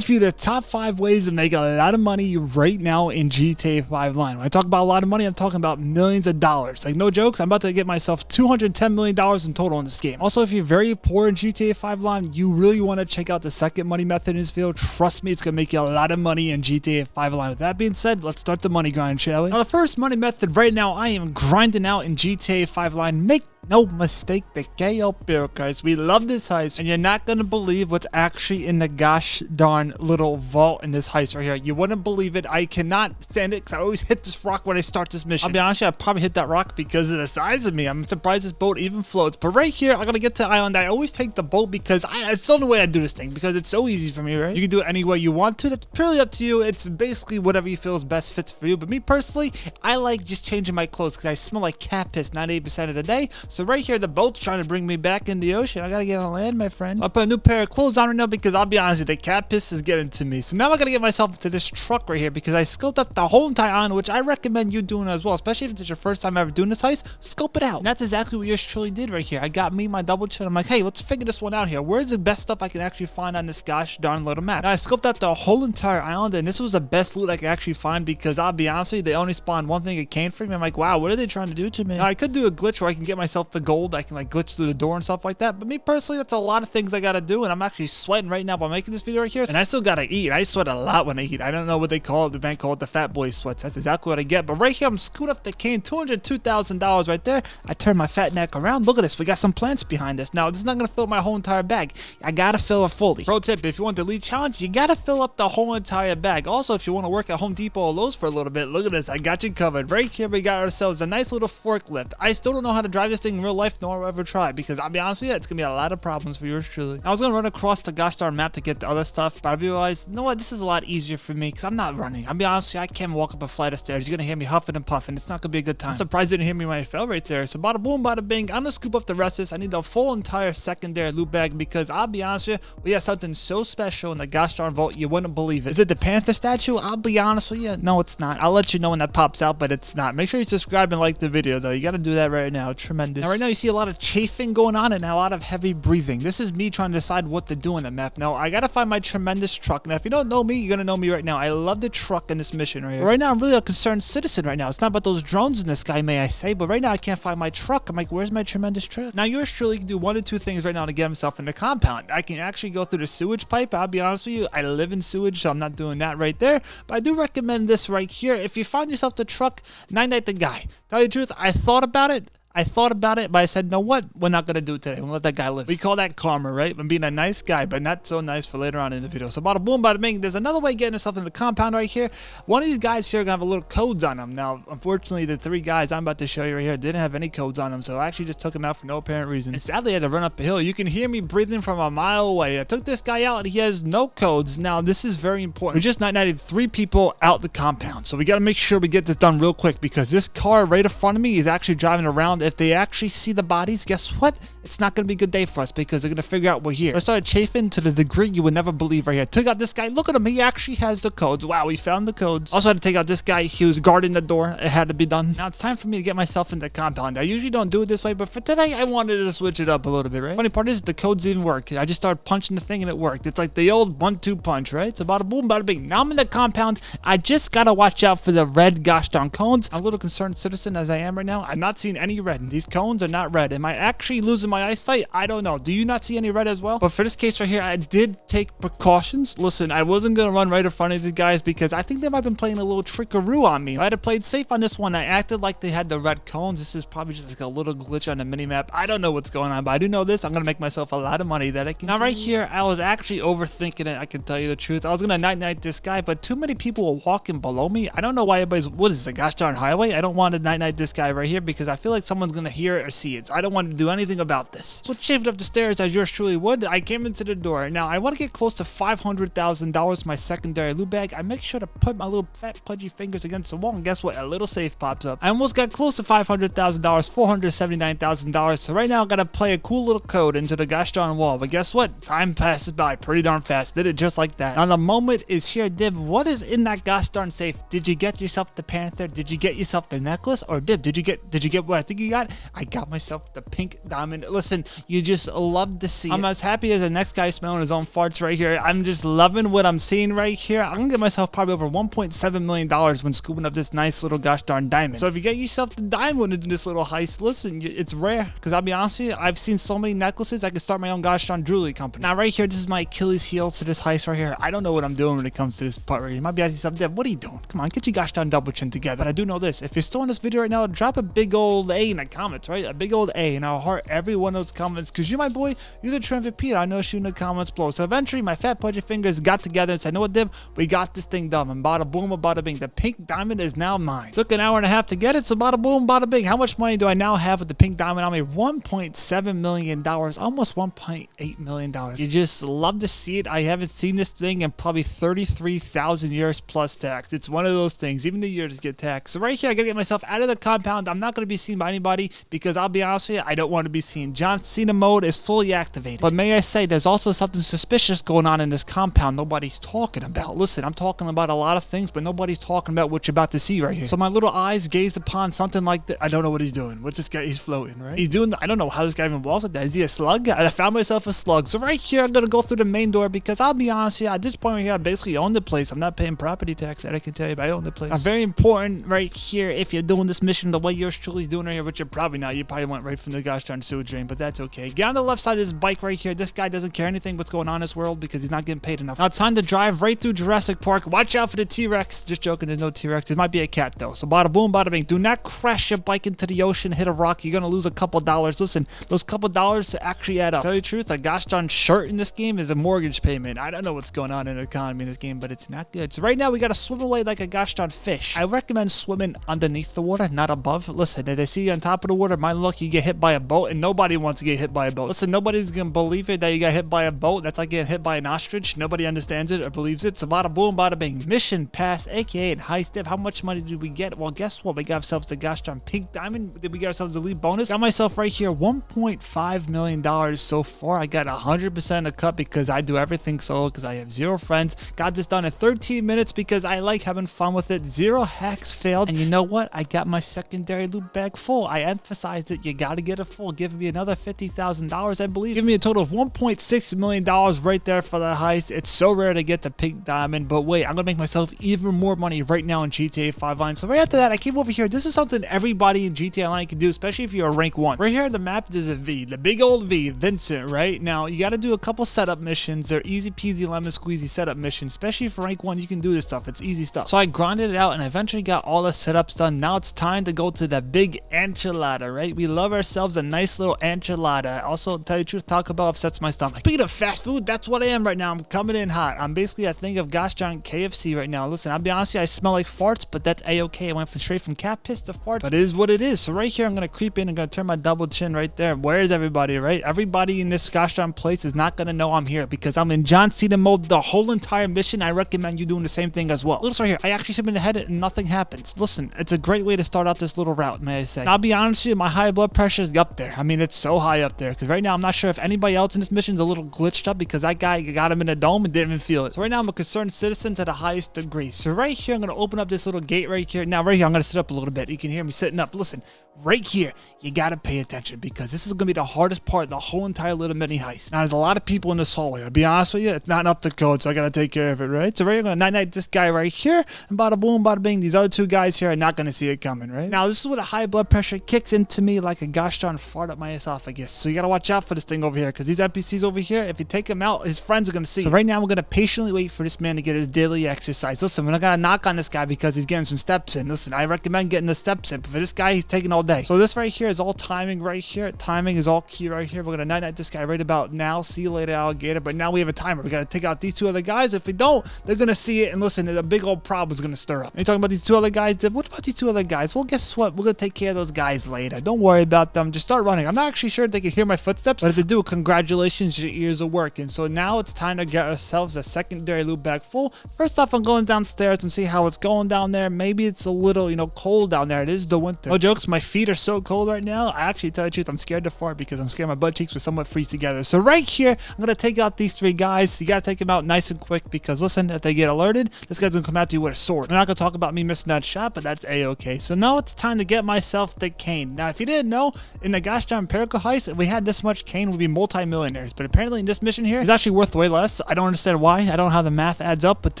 Time for you the top 5 ways to make a lot of money right now in GTA 5 Online. When I talk about a lot of money, I'm talking about millions of dollars. Like, no jokes, I'm about to get myself $210 million in total in this game. Also, if you're very poor in GTA 5 Online, you really want to check out the second money method in this video. Trust me, it's going to make you a lot of money in GTA 5 Online. With that being said, let's start the money grind, shall we? Now, the first money method right now, I am grinding out in GTA 5 Online. Make no mistake, the KO Bill, guys. We love this heist, and you're not gonna believe what's actually in the gosh darn little vault in this heist right here. You wouldn't believe it. I cannot stand it because I always hit this rock when I start this mission. I'll be honest, I probably hit that rock because of the size of me. I'm surprised this boat even floats. But right here, I'm gonna get to the island. I always take the boat because it's the only way I do this thing, because it's so easy for me, right? You can do it any way you want to. That's purely up to you. It's basically whatever you feel is best fits for you. But me personally, I like just changing my clothes because I smell like cat piss 98% of the day. So right here, the boat's trying to bring me back in the ocean. I gotta get on land, my friend. So I put a new pair of clothes on right now because I'll be honest with you, the cat piss is getting to me. So now I'm gonna get myself into this truck right here because I scoped up the whole entire island, which I recommend you doing as well, especially if it's your first time ever doing this heist. Scope it out. And that's exactly what yours truly did right here. I got me my double chin. I'm like, hey, let's figure this one out here. Where's the best stuff I can actually find on this gosh darn little map? Now I scoped out the whole entire island, and this was the best loot I could actually find because I'll be honest with you, they only spawned one thing, a cane frame. I'm like, wow, what are they trying to do to me? Now I could do a glitch where I can get myself the gold. I can like glitch through the door and stuff like that, but me personally, that's a lot of things I gotta do, and I'm actually sweating right now by making this video right here, and I still gotta eat. I sweat a lot when I eat. I don't know what they call it. The bank call it the fat boy sweats. That's exactly what I get. But right here, I'm scooting up the cane, $202,000 right there. I turn my fat neck around. Look at this. We got some plants behind us. Now, this is not gonna fill my whole entire bag. I gotta fill it fully. Pro tip: if you want the elite challenge, you gotta fill up the whole entire bag. Also, if you want to work at Home Depot or Lowe's for a little bit, look at this. I got you covered. Right here, we got ourselves a nice little forklift. I still don't know how to drive this thing in real life, nor ever try, because I'll be honest with you, it's gonna be a lot of problems for yours truly. I was gonna run across the gosh darn map to get the other stuff, but I realized, you know what, this is a lot easier for me because I'm not running. I'll be honest with you, I can't walk up a flight of stairs. You're gonna hear me huffing and puffing. It's not gonna be a good time. I'm surprised you didn't hear me when I fell right there. So bada boom, bada bing. I'm gonna scoop up the rest of this. I need the full entire secondary loot bag because I'll be honest with you, we have something so special in the gosh darn vault you wouldn't believe it. Is it the Panther statue? I'll be honest with you, no, it's not. I'll let you know when that pops out, but it's not. Make sure you subscribe and like the video though. You gotta do that right now. Tremendous. Now right now you see a lot of chafing going on and a lot of heavy breathing. This is me trying to decide what to do in the map. Now I gotta find my tremendous truck. Now if you don't know me, you're gonna know me right now. I love the truck in this mission right here. Right now I'm really a concerned citizen right now. It's not about those drones in the sky, may I say, but right now I can't find my truck. I'm like, where's my tremendous truck? Now yours truly can do one of two things right now to get himself in the compound. I can actually go through the sewage pipe. I'll be honest with you, I live in sewage, so I'm not doing that right there, but I do recommend this right here. If you find yourself the truck, night the guy. Tell you the truth, I thought about it, but I said, no, what? We're not going to do it today. We'll let that guy live. We call that karma, right? I'm being a nice guy, but not so nice for later on in the video. So bada boom, bada bing. There's another way of getting yourself in the compound right here. One of these guys here are going to have a little codes on them. Now, unfortunately, the 3 guys I'm about to show you right here didn't have any codes on them, so I actually just took them out for no apparent reason. And sadly, I had to run up a hill. You can hear me breathing from a mile away. I took this guy out, and he has no codes. Now, this is very important. We just night-nighted 3 people out the compound, so we got to make sure we get this done real quick because this car right in front of me is actually driving around. If they actually see the bodies, guess what? It's not gonna be a good day for us because they're gonna figure out we're here. I started chafing to the degree you would never believe right here. Took out this guy. Look at him. He actually has the codes. Wow, we found the codes. Also had to take out this guy. He was guarding the door. It had to be done. Now it's time for me to get myself in the compound. I usually don't do it this way, but for today I wanted to switch it up a little bit, right? Funny part is the codes even work. I just started punching the thing and it worked. It's like the old 1-2 punch, right? So bada boom, bada bing. Now I'm in the compound. I just gotta watch out for the red gosh darn cones. I'm a little concerned citizen as I am right now. I've not seen any red. These cones are not red. Am I actually losing my eyesight? I don't know. Do you not see any red as well? But for this case right here, I did take precautions. Listen, I wasn't gonna run right in front of these guys because I think they might have been playing a little trickaroo on me. I had to play it safe on this one. I acted like they had the red cones. This is probably just like a little glitch on the minimap. I don't know what's going on, but I do know this. I'm gonna make myself a lot of money that I can. Now right here, I was actually overthinking it. I can tell you the truth. I was gonna night this guy, but too many people were walking below me. I don't know why everybody's, what is this, a gosh darn highway? I don't want to night this guy right here because I feel like someone's gonna hear it or see it. So I don't want to do anything about this. So shaved up the stairs as yours truly would. I came into the door. Now I want to get close to $500,000 my secondary loot bag. I make sure to put my little fat pudgy fingers against the wall, and guess what? A little safe pops up. I almost got close to $500,000, $479,000. So right now I gotta play a cool little code into the gosh darn wall. But guess what? Time passes by pretty darn fast. Did it just like that. Now the moment is here. Div, what is in that gosh darn safe? Did you get yourself the Panther? Did you get yourself the necklace? Or Div, did you get what I think you you got? I got myself the pink diamond. Listen, you just love to see it. I'm as happy as the next guy smelling his own farts right here. I'm just loving what I'm seeing right here. I'm gonna get myself probably over $1.7 million when scooping up this nice little gosh darn diamond. So if you get yourself the diamond in this little heist, listen, it's rare, because I'll be honest with you, I've seen so many necklaces, I could start my own gosh darn jewelry company. Now right here, this is my Achilles heel to this heist right here. I don't know what I'm doing when it comes to this part right here. You might be asking yourself, Dev, what are you doing? Come on, get your gosh darn double chin together. But I do know this, if you're still in this video right now, drop a big old A in the comments, right? A big old A, and I'll heart every one of those comments, because you're my boy, you're the Trent Pete. I know you in the comments below. So eventually, my fat pudgy fingers got together and said, know what, Div? We got this thing done. And bada boom, bada bing. The pink diamond is now mine. Took an hour and a half to get it, so bada boom, bada bing. How much money do I now have with the pink diamond? I made $1.7 million, almost $1.8 million. You just love to see it. I haven't seen this thing in probably 33,000 years plus tax. It's one of those things. Even the years get taxed. So right here, I gotta get myself out of the compound. I'm not gonna be seen by anybody because I'll be honest with you, I don't want to be seen. John Cena mode is fully activated. But may I say, there's also something suspicious going on in this compound nobody's talking about. Listen, I'm talking about a lot of things, but nobody's talking about what you're about to see right here. So my little eyes gazed upon something like that. I don't know what he's doing. What's this guy? He's floating, right? He's doing, I don't know how this guy even walks like that. Is he a slug? I found myself a slug. So right here, I'm gonna go through the main door because I'll be honest with you, at this point right here, I basically own the place. I'm not paying property tax, that I can tell you, but I own the place. Very important right here if you're doing this mission the way yours truly's doing right here, which you're probably not. You probably went right from the gosh darn sewage drain, but that's okay. Get on the left side of this bike right here. This guy doesn't care anything what's going on in this world because he's not getting paid enough. Now it's time to drive right through Jurassic Park. Watch out for the T-Rex. Just joking, there's no T-Rex. It might be a cat though. So bada boom, bada bing. Do not crash your bike into the ocean, hit a rock. You're gonna lose a couple dollars. Listen, those couple dollars actually add up. Tell you the truth, a gosh darn shirt in this game is a mortgage payment. I don't know what's going on in the economy in this game, but it's not good. So right now we gotta swim away like a gosh darn fish. I recommend swimming underneath the water, not above. Listen, if they see you on top of the water, my luck, you get hit by a boat, and nobody wants to get hit by a boat. Listen, nobody's gonna believe it that you got hit by a boat. That's like getting hit by an ostrich. Nobody understands it or believes it. So bada boom, bada bing. Mission pass, aka high step. How much money did we get? Well, guess what? We got ourselves the gosh darn pink diamond. Did we get ourselves the lead bonus? Got myself right here $1.5 million so far. I got 100% of the cut because I do everything solo because I have 0 friends. Got this done in 13 minutes because I like having fun with it. 0 hacks failed. And you know what? I got my secondary loot bag full. I emphasized it. You got to get it full. Give me another $50,000, I believe. Give me a total of $1.6 million right there for the heist. It's so rare to get the pink diamond. But wait, I'm going to make myself even more money right now in GTA 5 Online. So right after that, I came over here. This is something everybody in GTA Online can do, especially if you're a rank 1. Right here on the map, there's a V. The big old V. Vincent, right? Now, you got to do a couple setup missions. They're easy peasy lemon squeezy setup missions. Especially for rank 1, you can do this stuff. It's easy stuff. So I grinded it out and I eventually got all the setups done. Now it's time to go to the big enchilada, right? We love ourselves a nice little enchilada. Also, to tell you the truth, Taco Bell upsets my stomach. Speaking of fast food, that's what I am right now. I'm coming in hot. I'm basically, I think of gosh darn KFC right now. Listen, I'll be honest with you, I smell like farts, but that's a-okay. I went straight from cat piss to fart, but it is what it is. So right here, I'm going to creep in and going to turn my double chin right there. Where is everybody, right? Everybody in this gosh darn place is not going to know I'm here because I'm in John Cena mode the whole entire mission. I recommend you doing the same thing as well. Look right here. I actually submit ahead and nothing happens. Listen, it's a great way to start out this little route, may I say. Now, I'll be honest with you, my high blood pressure is up there. I mean, it's so high up there because right now I'm not sure if anybody else in this mission is a little glitched up because that guy got him in a dome and didn't even feel it. So right now I'm a concerned citizen to the highest degree. So right here, I'm going to open up this little gate right here. Now right here, I'm going to sit up a little bit. You can hear me sitting up. Listen, right here, you got to pay attention because this is going to be the hardest part of the whole entire little mini heist. Now, there's a lot of people in this hallway. I'll be honest with you, it's not up to code, so I got to take care of it, right? So right here, I'm going to night-night this guy right here, and bada boom, bada bing, these other 2 guys here are not going to see it coming, right? Now, this is where the high blood pressure kicks into me like a gosh darn fart up my esophagus. So you got to watch out for this thing over here because these NPCs over here, if you take them out, his friends are going to see. So right now, we're going to patiently wait for this man to get his daily exercise. Listen, we're not going to knock on this guy because he's getting some steps in. Listen, I recommend getting the steps in, but for this guy, he's taking all day. So this right here is all timing right here. Timing is all key right here. We're going to night-night this guy right about now. See you later, alligator. But now we have a timer. We got to take out these 2 other guys. If we don't, they're going to see it. And listen, a big old problem is going to stir up. Are you talking about these 2 other guys? What about these 2 other guys? Well, guess what? We're going to take care of those guys later. Don't worry about them. Just start running. I'm not actually sure if they can hear my footsteps, but if they do, congratulations, your ears are working. So now it's time to get ourselves a secondary loot bag full. First off, I'm going downstairs and see how it's going down there. Maybe it's a little, cold down there. It is the winter. No jokes, my feet are so cold right now. I actually, tell you the truth, I'm scared to fart because I'm scared my butt cheeks will somewhat freeze together. So right here, I'm going to take out these 3 guys. You got to take them out nice and quick because listen, if they get alerted, this guy's going to come at you with a sword. I'm not going to talk about me missing that shot, but that's a-okay. So now it's time to get myself the cane. Now, if you didn't know, in the gosh darn Perico heist, if we had this much cane, we'd be multi-millionaires. But apparently in this mission here, it's actually worth way less. I don't understand why. I don't know how the math adds up, but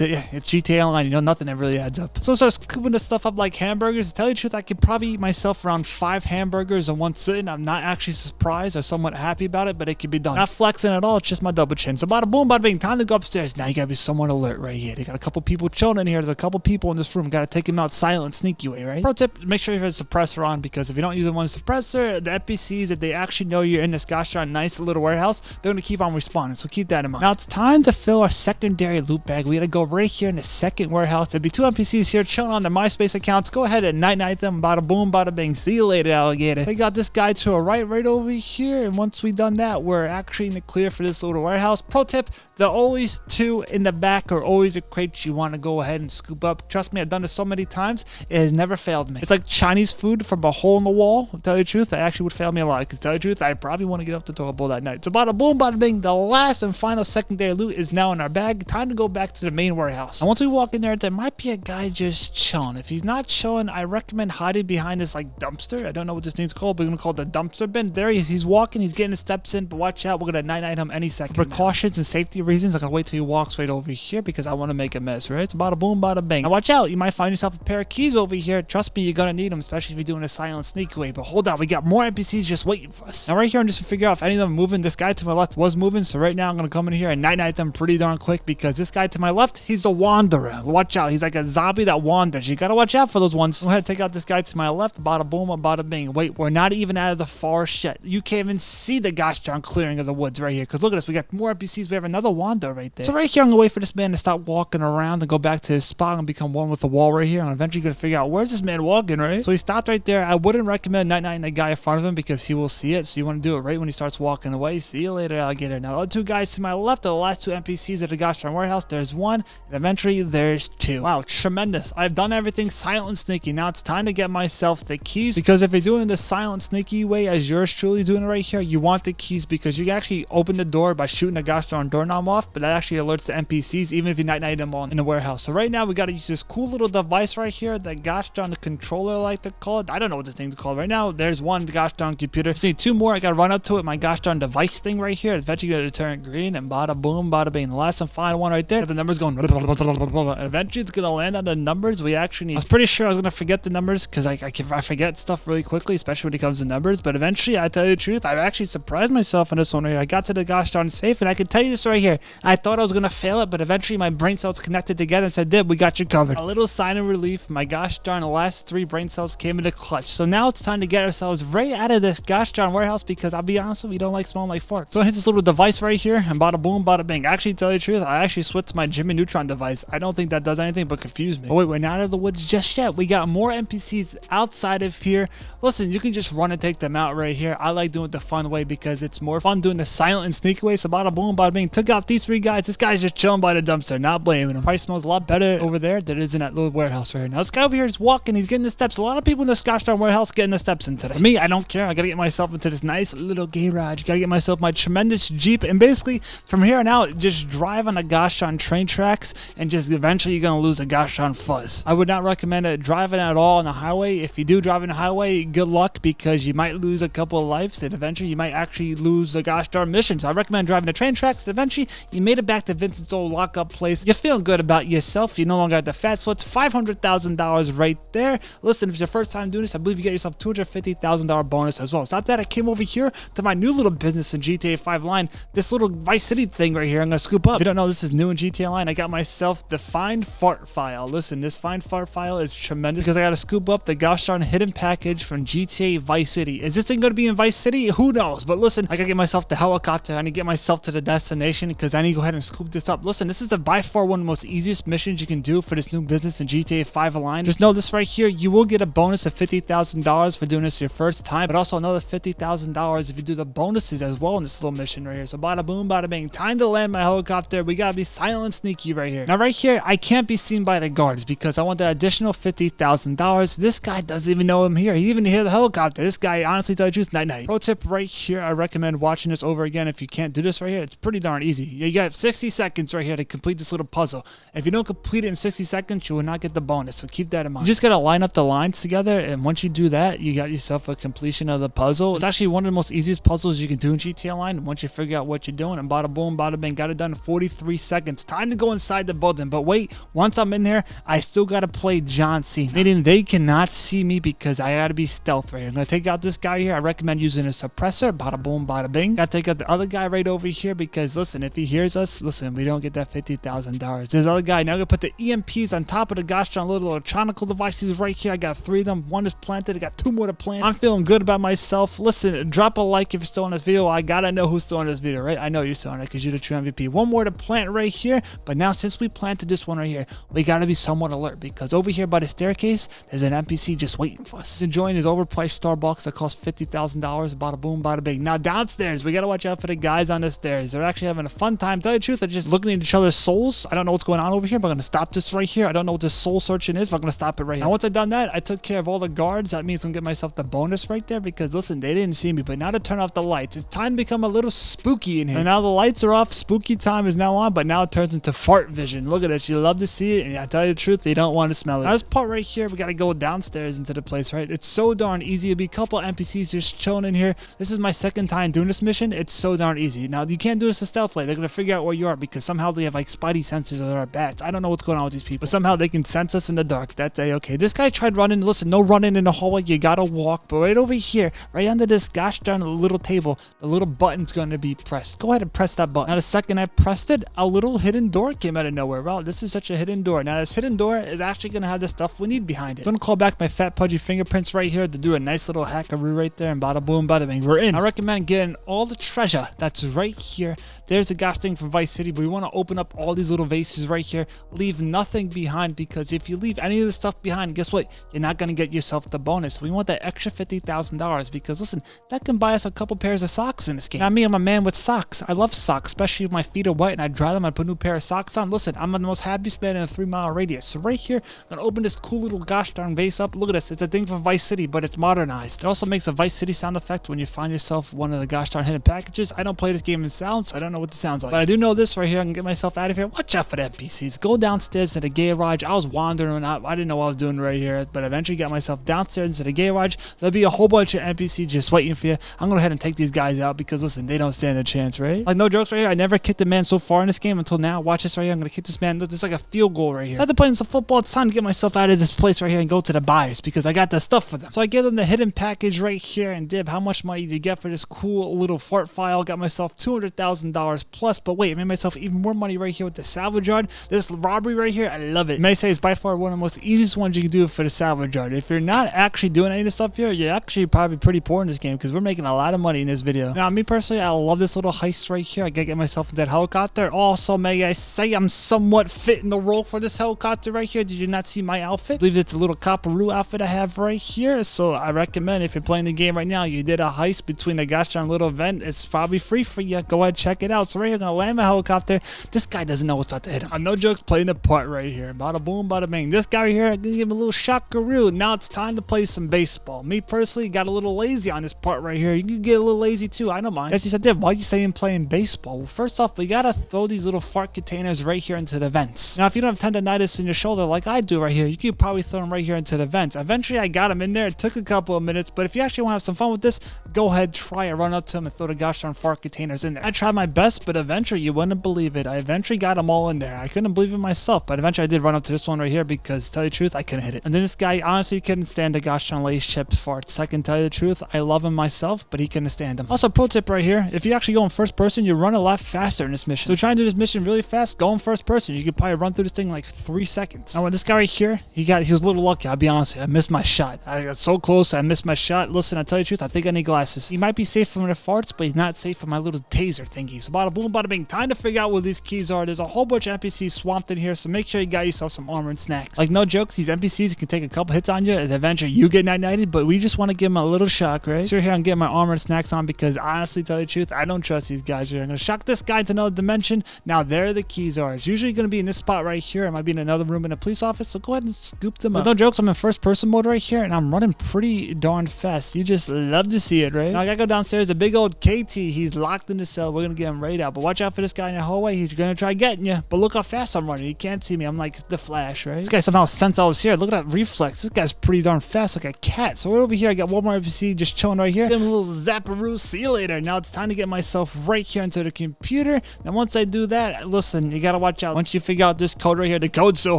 it's GTA Online. You know, nothing ever really adds up. So let's start scooping this stuff up like hamburgers. To tell you the truth, I could probably eat myself around 5 hamburgers in one sitting. I'm not actually surprised or somewhat happy about it, but it can be done. Not flexing at all. It's just my double chin. So bada boom, bada bing. Time to go upstairs. Now you gotta be somewhat alert right here. They got a couple people chilling in here. There's a couple people in this room. Gotta take them out silent, sneaky way, right? Pro tip: make sure you have a suppressor on, because if you don't use the one suppressor, the NPCs, if they actually know you're in this gosh darn nice little warehouse, they're gonna keep on respawning. So keep that in mind. Now it's time to fill our secondary loot bag. We gotta go right here in the second warehouse. There'll be 2 NPCs here chilling on their MySpace accounts. Go ahead and night them. Bada boom, bada bing. See you later, alligator. We got this guy to a right over here, and once we done that, we're actually in the clear for this little warehouse. Pro tip: there are always 2 in the back, or always a crate you want to go ahead and scoop up. Trust me, I've done this so many times, it has never failed me. It's like Chinese food from a hole in the wall. To tell you the truth, that actually would fail me a lot, because to tell you the truth, I probably want to get up the toilet bowl that night. So bada boom, bada bing. The last and final secondary loot is now in our bag. Time to go back to the main warehouse. And once we walk in there might be a guy just chilling. If he's not chilling, I recommend hiding behind this like dumpster. I don't know what this thing's called, but we're gonna call it the dumpster bin. There he's walking, he's getting his steps in, but watch out, we're gonna night him any second. For precautions and safety reasons, I'm gonna wait till he walks right over here, because I want to make a mess, right? It's bada boom, bada bing. Now watch out, you might find yourself a pair of keys over here. Trust me, you're gonna need them, especially if you're doing a silent sneak away. But hold on, we got more NPCs just waiting for us. Now right here, I'm just to figure out if any of them are moving. This guy to my left was moving, so right now I'm gonna come in here and night them pretty darn quick, because this guy to my left, he's a wanderer. Watch out, he's like a zombie that wanders. You gotta watch out for those ones. Go ahead, take out this guy to my left. Bada boom, bada bing. Wait, we're not even out of the forest yet. You can't even see the gosh darn clearing of the woods right here, because look at this, we got more NPCs. We have another wanderer right there. So right here, I'm gonna wait for this man to stop walking around and go back to his spot and become one with the wall right here. I'm eventually gonna figure out where's this man walking, right? So he stopped right there. I wouldn't recommend night-nighting the guy in front of him, because he will see it. So you want to do it right when he starts walking away. See you later, alligator. Now the other 2 guys to my left are the last 2 NPCs at the gosh darn warehouse. There's 1, and eventually there's 2. Wow, tremendous. I've done everything silent sneaky. Now it's time to get myself the keys, because if you're doing the silent sneaky way as yours truly doing it right here, you want the keys, because you can actually open the door by shooting the gosh darn doorknob off, but that actually alerts the NPCs even if you night them on in the warehouse. So right now we got to use this cool little device right here, the gosh darn controller, I like to call it. I don't know what this thing's called right now. There's 1 gosh darn computer. Just need 2 more. I gotta run up to it. My gosh darn device thing right here. It's eventually gonna turn green, and bada boom, bada bing. The last and final one right there. The numbers going, and eventually it's gonna land on the numbers we actually need. I was pretty sure I was gonna forget the numbers, because I forget stuff really quickly, especially when it comes to numbers. But eventually, I tell you the truth, I've actually surprised myself on this one right here. I got to the gosh darn safe, and I can tell you this right here. I thought I was gonna fail it, but eventually my brain cells connected together and said, "Dib, we got you covered." A little sign of relief. My gosh darn last 3 brain cells came into clutch. So now it's time to get ourselves right out of this gosh darn warehouse, because I'll be honest with you, we don't like smelling like farts. So I hit this little device right here, and bada boom, bada bing. Actually, tell you the truth, I actually switched to my Jimmy Neutron device. I don't think that does anything but confuse me. But wait, we're not out of the woods just yet. We got more NPCs outside of here. Listen, you can just run and take them out right here. I like doing it the fun way, because it's more fun doing the silent and sneak away. So bada boom, bada bing. Took out these 3 guys. This guy's just chilling by the dumpster, not blaming him. Probably smells a lot better over there than it is in that little warehouse right here. Now this guy over here is walking. He's getting the steps. A lot of people in this gosh darn warehouse getting the steps in today. For me, I don't care. I gotta get myself into this nice little garage. Gotta get myself my tremendous Jeep, and basically from here on out, just drive on the gosh darn train tracks, and just eventually you're gonna lose a gosh darn fuzz. I would not recommend it driving at all on the highway. If you do drive on the highway, good luck, because you might lose a couple of lives, and eventually you might actually lose a gosh darn mission. So I recommend driving the train tracks. Eventually you made it back to Vincent's old lockup place. You're feeling good about yourself. You no longer have the fat, so it's $500,000 right there. Listen, if it's your first time doing this, I believe you get yourself $250,000 bonus as well. It's not that I came over here to my new little business in GTA 5 Online, this little Vice City thing right here I'm gonna scoop up. If you don't know, this is new in GTA Online. I got myself the Find Fart file. Listen, this Find Fart file is tremendous, because I gotta scoop up the gosh darn hidden package from GTA Vice City. Is this thing gonna be in Vice City? Who knows? But listen, I gotta get myself the helicopter. I need to get myself to the destination, because I need to go ahead and scoop this up. Listen, this is by far one of the most easiest missions you can do for this new business in GTA 5 Online. Just know this right here, you will get a bonus of $50,000 for doing this your first time, but also another $50,000 if you do the bonuses as well in this little mission right here. So bada boom, bada bing. Time to land my helicopter. We gotta be silent sneaky right here. Now right here, I can't be seen by the guards, because I want that additional $50,000. This guy doesn't even know I'm here. He didn't even hear the helicopter. This guy, honestly, tell you the truth, night. Pro tip right here, I recommend watching this over again if you can't do this right here. It's pretty darn easy. You got 60 seconds right here to complete this little puzzle. If you don't complete it in 60 seconds, you will not get the bonus, so keep that in mind. You just gotta line up the lines together, and once you do that, you got yourself a completion of the puzzle. It's actually one of the most easiest puzzles you can do in GTA Online once you figure out what you're doing. And bada boom, bada bing, got it done in 43 seconds. Time to go inside the building. But wait, once I'm in there, I still gotta play John Cena. Meaning they cannot see me because I gotta be stealth right here. I'm gonna take out this guy here. I recommend using a suppressor. Bada boom, bada bing. Gotta take out the other guy right over here because listen, if he hears us, listen, we don't get that $50,000. There's other guy. Now I'm gonna put the EMPs on top of the gosh darn little electronic devices right here. I got 3 of them. 1 is planted. I got 2 more to plant. I'm feeling good about myself. Listen, drop a like if you're still on this video. I gotta know who's still on this video, right? I know you're still on it because you're the true MVP. 1 more to plant right here. But now since we planted this one right here, we gotta be somewhat alert because over here by the staircase, there's an NPC just waiting for us. Enjoying his overpriced Starbucks that costs $50,000. Bada boom, bada bing. Now downstairs, we gotta watch out for the guys on the stairs. They're actually having a fun time. Tell you the truth, they're just looking at each other's souls. I don't know what's going on over here, but I'm gonna stop this right here. I don't know what this soul searching is, but I'm gonna stop it right here. Now once I've done that, I took care of all the guards. That means I'm gonna get myself the bonus right there because listen, they didn't see me. But now to turn off the lights, it's time to become a little spooky in here. And now the lights are off, spooky time is now on, but now it turns into fart vision. Look at this, you love to see it, and I tell you the truth, you don't want to smell it. Now this part right here, we gotta go downstairs into the place, right? It's so darn easy. It'll be a couple NPCs just chilling in here. This is my second time doing this mission. It's so darn easy. Now you can't do this a stealth way. They're gonna figure out where you are because somehow they have like spidey sensors or bats. I don't know what's going on with these people. Somehow they can sense us in the dark. That's a-okay. This guy tried running. Listen, no running in the hallway. You gotta walk. But right over here, right under this gosh darn little table, the little button's gonna be pressed. Go ahead and press that button. Now the second I pressed it, a little hidden door came out of nowhere. Wow, this is such a hidden door. Now this hidden door is actually gonna have the stuff we need behind it. So I'm gonna call back my fat pudgy fingerprints right here to do a nice little hackaroo right there, and bada boom, bada bing, we're in. I recommend getting all the treasure that's right here. There's a gosh thing from Vice City, but we want to open up all these little vases right here. Leave nothing behind because if you leave any of the stuff behind, guess what? You're not going to get yourself the bonus. So we want that extra $50,000 because listen, that can buy us a couple pairs of socks in this game. Now me, I'm a man with socks. I love socks, especially if my feet are wet and I dry them. I put a new pair of socks on. Listen, I'm the most happiest man in a 3-mile radius. So right here, I'm going to open this cool little gosh darn vase up. Look at this. It's a thing from Vice City, but it's modernized. It also makes a Vice City sound effect when you find yourself one of the gosh darn hidden packages. I don't play this game in sounds. I don't know what the sounds like. But I do know this right here. I can get myself out of here. Watch out for the NPCs. Go downstairs to the garage. I was wandering out. I didn't know what I was doing right here, but eventually got myself downstairs to the garage. There'll be a whole bunch of NPCs just waiting for you. I'm going to go ahead and take these guys out because listen, they don't stand a chance, right? Like no jokes right here. I never kicked a man so far in this game until now. Watch this right here. I'm going to kick this man. Look, there's like a field goal right here. So after playing some football, it's time to get myself out of this place right here and go to the buyers because I got the stuff for them. So I give them the hidden package right here and dib how much money do you get for this cool little fart file. Got myself $200,000 plus, but wait, I made myself even more money right here with the salvage yard. This robbery right here, I love it. You may say it's by far one of the most easiest ones you can do for the salvage yard. If you're not actually doing any of this stuff here, you're actually probably pretty poor in this game because we're making a lot of money in this video. Now, me personally, I love this little heist right here. I gotta get myself that helicopter. Also, may I say I'm somewhat fit in the role for this helicopter right here. Did you not see my outfit? I believe it's a little copperoo outfit I have right here. So I recommend if you're playing the game right now, you did a heist between the gosh darn little event. It's probably free for you. Go ahead, check it out. So right here, I'm gonna land my helicopter. This guy doesn't know what's about to hit him. No jokes, playing the part right here. Bada boom, bada bing. This guy right here, I'm gonna give him a little shockaroo. Now it's time to play some baseball. Me personally got a little lazy on this part right here. You can get a little lazy too. I don't mind. As you said, why are you saying playing baseball? Well, first off, we gotta throw these little fart containers right here into the vents. Now, if you don't have tendonitis in your shoulder like I do right here, you could probably throw them right here into the vents. Eventually, I got them in there. It took a couple of minutes, but if you actually want to have some fun with this, go ahead, try it. Run up to them and throw the gosh darn fart containers in there. I tried my best, but eventually, you wouldn't believe it. I eventually got them all in there. I couldn't believe it myself, but eventually I did run up to this one right here because, to tell you the truth, I couldn't hit it. And then this guy honestly couldn't stand the gosh darn lace chips farts. I can tell you the truth, I love him myself, but he couldn't stand them. Also, pro tip right here, if you actually go in first person, you run a lot faster in this mission. So try and do this mission really fast, go in first person. You could probably run through this thing in like 3 seconds. Now, when this guy right here, he was a little lucky, I'll be honest with you. I missed my shot. I got so close, I missed my shot. Listen, I tell you the truth, I think I need glasses. He might be safe from the farts, but he's not safe from my little taser thingy. So bada boom, bada bing, time to figure out where these keys are. There's a whole bunch of NPCs swamped in here, so make sure you got yourself some armor and snacks. Like no jokes, these NPCs can take a couple hits on you and eventually you get night-nighted, but we just want to give them a little shock, right? So here I'm getting my armor and snacks on because honestly, tell you the truth, I don't trust these guys here. I'm gonna shock this guy into another dimension. Now there the keys are. It's usually gonna be in this spot right here. It might be in another room in a police office, so go ahead and scoop them up. But no jokes, I'm in first person mode right here and I'm running pretty darn fast. You just love to see it, right? Now I gotta go downstairs. A big old KT, he's locked in the cell. We're gonna get him right out, but watch out for this guy in the hallway. He's gonna try getting you, but look how fast I'm running. He can't see me. I'm like the Flash, right? This guy somehow sensed I was here. Look at that reflex. This guy's pretty darn fast. fast like a cat. So right over here, I got one more NPC just chilling right here. Give him a little zapperoo. See you later. Now it's time to get myself right here into the computer. Now once I do that, listen, you gotta watch out. Once you figure out this code right here, the code's so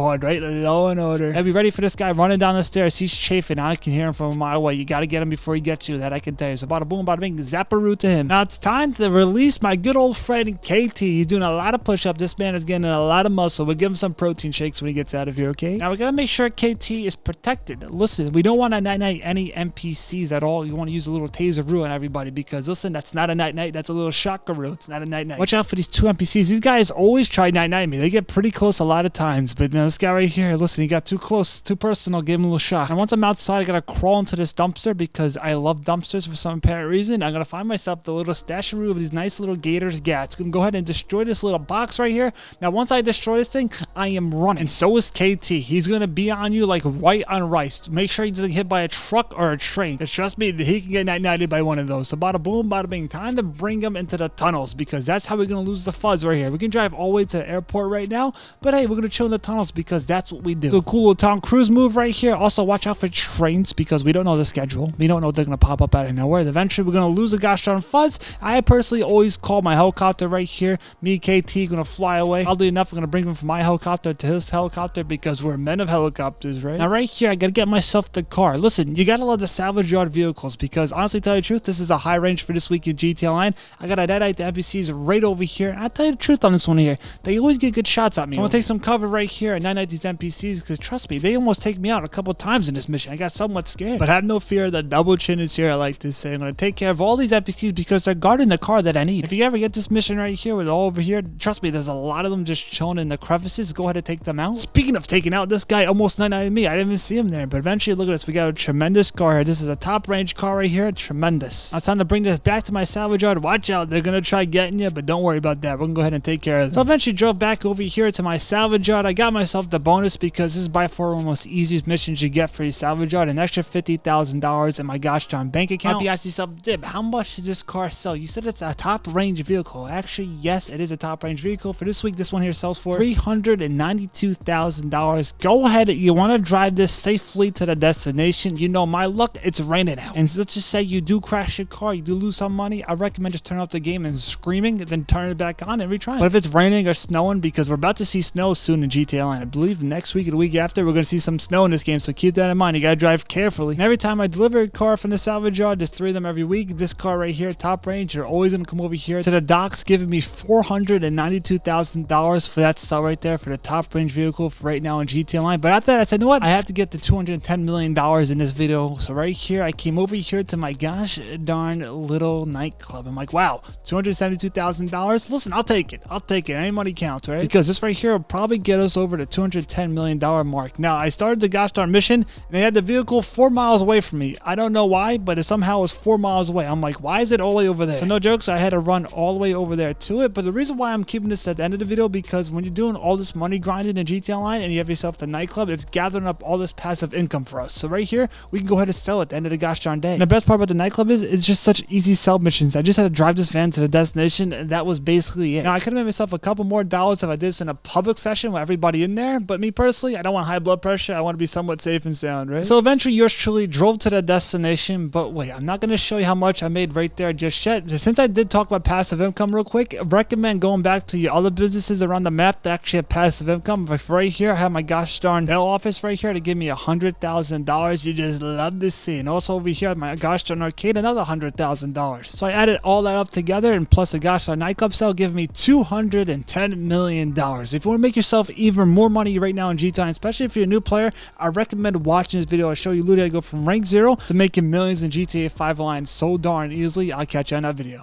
hard, right? Law and Order. I'll be ready for this guy running down the stairs. He's chafing. I can hear him from a mile away. You gotta get him before he gets you. That I can tell you. So bada boom, bada bing, zapperoo to him. Now it's time to release my good old friend KT. He's doing a lot of push-ups. This man is getting a lot of muscle. We'll give him some protein shakes when he gets out of here, okay? Now we gotta make sure KT is protected. Listen, we don't want to night-night any NPCs at all. You want to use a little taser-roo on everybody because listen, that's not a night-night. That's a little shockaroo. It's not a night-night. Watch out for these two NPCs. These guys always try night-night me. They get pretty close a lot of times. But now this guy right here, listen, he got too close, too personal. Give him a little shock. And once I'm outside, I gotta crawl into this dumpster because I love dumpsters for some apparent reason. I'm gonna find myself the little stasharoo of these nice little gators gats. Gonna go ahead and destroy this little box right here. Now once I destroy this thing, I am running. And so is KT. He's gonna be on you like white on rice. Make sure he doesn't get hit by a truck or a train. Because trust me, he can get night-nighted by one of those. So bada boom, bada bing. Time to bring him into the tunnels because that's how we're gonna lose the fuzz right here. We can drive all the way to the airport right now, but hey, we're gonna chill in the tunnels because that's what we do. So a cool little Tom Cruise move right here. Also watch out for trains because we don't know the schedule. We don't know if they're gonna pop up out of nowhere. Eventually we're gonna lose the gosh darn fuzz. I personally always call my helicopter right here. Me, KT, gonna fly away. Oddly enough, I'm gonna bring him from my helicopter to his helicopter because we're men of helicopters, right? Now right here, I gotta get myself the car. Listen, you gotta love the salvage yard vehicles because honestly, tell you the truth, this is a high range for this week in GTA Online. I gotta deadite the NPCs right over here. I'll tell you the truth on this one here. They always get good shots at me. So I'm gonna take some cover right here and night these NPCs because trust me, they almost take me out a couple times in this mission. I got somewhat scared. But have no fear, the double chin is here, I like to say. I'm gonna take care of all these NPCs because they're guarding the car that I need. If you ever get this mission right here with all over here, trust me, there's a lot of them just chilling in the crevices. Go ahead and take them out. Speaking of taking out, this guy almost night-nighted me. I didn't even see him there. But eventually, look at this. We got a tremendous car here. This is a top range car right here. Tremendous. Now it's time to bring this back to my salvage yard. Watch out. They're gonna try getting you, but don't worry about that. We're gonna go ahead and take care of it. So I eventually drove back over here to my salvage yard. I got myself the bonus because this is by far one of the most easiest missions you get for your salvage yard. An extra $50,000 in my gosh darn bank account. If you ask yourself, Dib, how much did this car sell? You said it's a top range vehicle. Actually, yes, it is a top range vehicle. For this week, this one here sells for $392,000. Go ahead. You want to drive this safely to the destination. You know, my luck, it's raining out. And let's just say you do crash your car, you do lose some money. I recommend just turn off the game and screaming, then turn it back on and retry. But if it's raining or snowing, because we're about to see snow soon in GTA Online, I believe next week or the week after, we're going to see some snow in this game. So keep that in mind. You got to drive carefully. And every time I deliver a car from the salvage yard, there's 3 of them every week. This car right here, top range, they're always going to come over here to the docks, giving me $492,000 for that sell right there for the top range vehicle for right now in GTA Online. But after that, I said, you know what? I have to get the $210 million in this video. So right here, I came over here to my gosh darn little nightclub. I'm like, wow, $272,000. Listen, I'll take it. I'll take it. Any money counts, right? Because this right here will probably get us over the $210 million mark. Now, I started the gosh darn mission, and they had the vehicle 4 miles away from me. I don't know why, but it somehow was 4 miles away. I'm like, why is it all the way over there? So no jokes, I had to run all the way over there to it. But the reason why I'm keeping this at the end of the video, because when you're doing all this money grinding in GTA Online and you have yourself the nightclub, it's gathering up all this passive income for us. So right here, we can go ahead and sell it at the end of the gosh darn day. And the best part about the nightclub is it's just such easy sell missions. I just had to drive this van to the destination, and that was basically it. Now, I could have made myself a couple more dollars if I did this in a public session with everybody in there, but me personally, I don't want high blood pressure. I want to be somewhat safe and sound, right? So eventually, yours truly drove to the destination, but wait, I'm not going to show you how much I made right there just yet. Since I did talk about passive income real quick, I recommend going back to your other businesses around the map that actually have passive income. But right here, I have my gosh darn mail office right here to give me $100,000. You just love to see. And also over here, my gosh darn arcade, another $100,000. So I added all that up together, and plus a gosh darn nightclub sale, give me $210 million. If you want to make yourself even more money right now in GTA, especially if you're a new player, I recommend watching this video. I'll show you literally how to go from rank 0 to making millions in GTA 5 Online so darn easily. I'll catch you on that video.